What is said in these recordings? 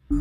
So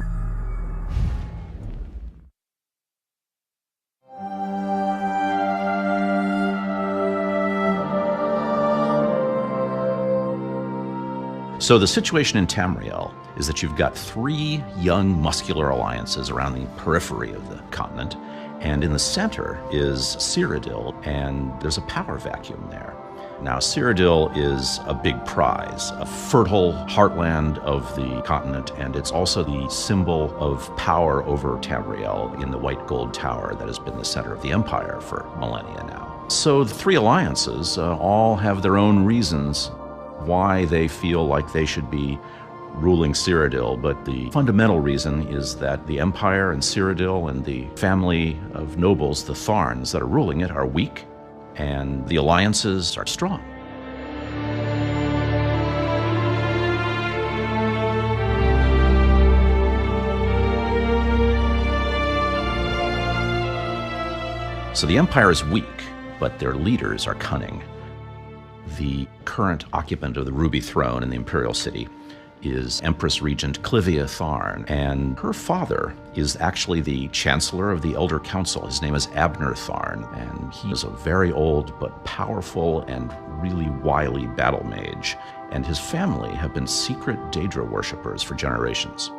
the situation in Tamriel is that you've got three young muscular alliances around the periphery of the continent, and in the center is Cyrodiil, and there's a power vacuum there. Now, Cyrodiil is a big prize, a fertile heartland of the continent, and it's also the symbol of power over Tamriel in the White Gold Tower that has been the center of the empire for millennia now. So the three alliances all have their own reasons why they feel like they should be ruling Cyrodiil, but the fundamental reason is that the empire and Cyrodiil and the family of nobles, the Tharns that are ruling it, are weak, and the alliances are strong. So the empire is weak, but their leaders are cunning. The current occupant of the Ruby Throne in the Imperial City is Empress Regent Clivia Tharn, and her father is actually the Chancellor of the Elder Council. His name is Abner Tharn, and he is a very old but powerful and really wily battle mage, and his family have been secret Daedra worshippers for generations.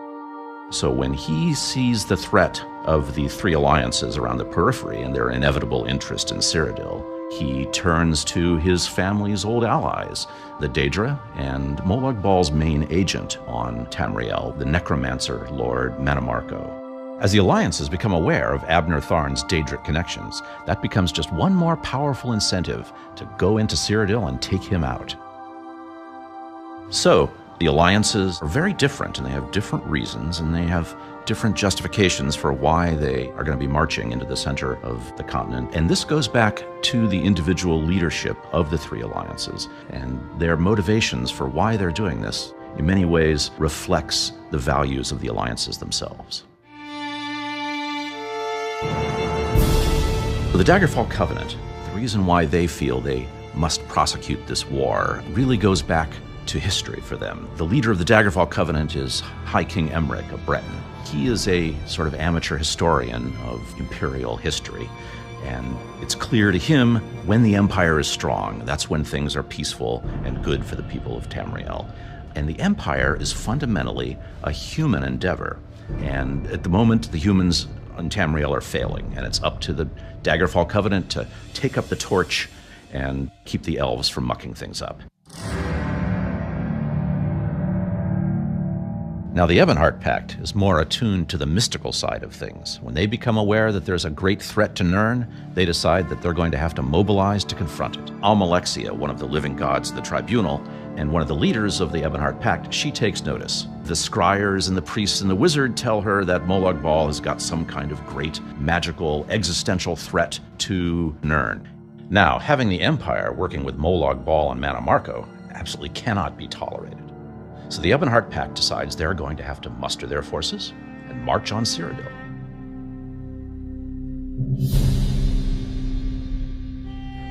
So when he sees the threat of the three alliances around the periphery and their inevitable interest in Cyrodiil, he turns to his family's old allies, the Daedra, and Molag Bal's main agent on Tamriel, the necromancer Lord Mannimarco. As the alliances become aware of Abner Tharn's Daedric connections, that becomes just one more powerful incentive to go into Cyrodiil and take him out. So, the alliances are very different, and they have different reasons, and they have different justifications for why they are going to be marching into the center of the continent. And this goes back to the individual leadership of the three alliances, and their motivations for why they're doing this in many ways reflects the values of the alliances themselves. The Daggerfall Covenant, the reason why they feel they must prosecute this war really goes back to history for them. The leader of the Daggerfall Covenant is High King Emric of Breton. He is a sort of amateur historian of imperial history, and it's clear to him when the empire is strong, that's when things are peaceful and good for the people of Tamriel. And the empire is fundamentally a human endeavor, and at the moment the humans in Tamriel are failing, and it's up to the Daggerfall Covenant to take up the torch and keep the elves from mucking things up. Now, the Ebonheart Pact is more attuned to the mystical side of things. When they become aware that there's a great threat to Nirn, they decide that they're going to have to mobilize to confront it. Almalexia, one of the living gods of the Tribunal, and one of the leaders of the Ebonheart Pact, she takes notice. The scryers and the priests and the wizard tell her that Molag Bal has got some kind of great, magical, existential threat to Nirn. Now, having the Empire working with Molag Bal and Mannimarco absolutely cannot be tolerated. So the Ebonheart Pact decides they're going to have to muster their forces and march on Cyrodiil.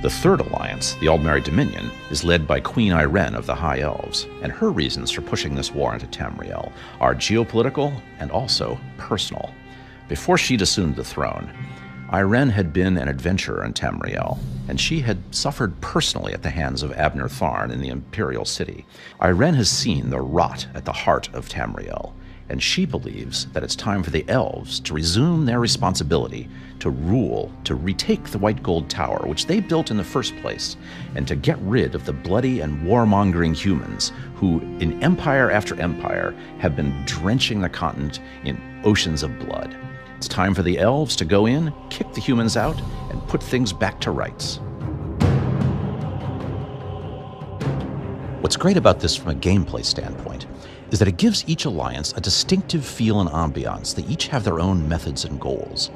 The Third Alliance, the Aldmeri Dominion, is led by Queen Ayrenn of the High Elves, and her reasons for pushing this war into Tamriel are geopolitical and also personal. Before she'd assumed the throne, Ayrenn had been an adventurer in Tamriel, and she had suffered personally at the hands of Abner Tharn in the Imperial City. Ayrenn has seen the rot at the heart of Tamriel, and she believes that it's time for the elves to resume their responsibility to rule, to retake the White Gold Tower, which they built in the first place, and to get rid of the bloody and warmongering humans who, in empire after empire, have been drenching the continent in oceans of blood. It's time for the elves to go in, kick the humans out, and put things back to rights. What's great about this from a gameplay standpoint is that it gives each alliance a distinctive feel and ambiance. They each have their own methods and goals.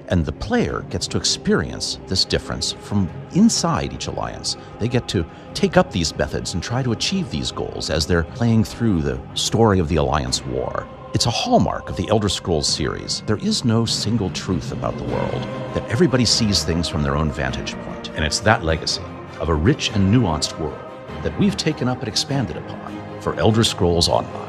And the player gets to experience this difference from inside each alliance. They get to take up these methods and try to achieve these goals as they're playing through the story of the Alliance War. It's a hallmark of the Elder Scrolls series. There is no single truth about the world, that everybody sees things from their own vantage point. And it's that legacy of a rich and nuanced world that we've taken up and expanded upon for Elder Scrolls Online.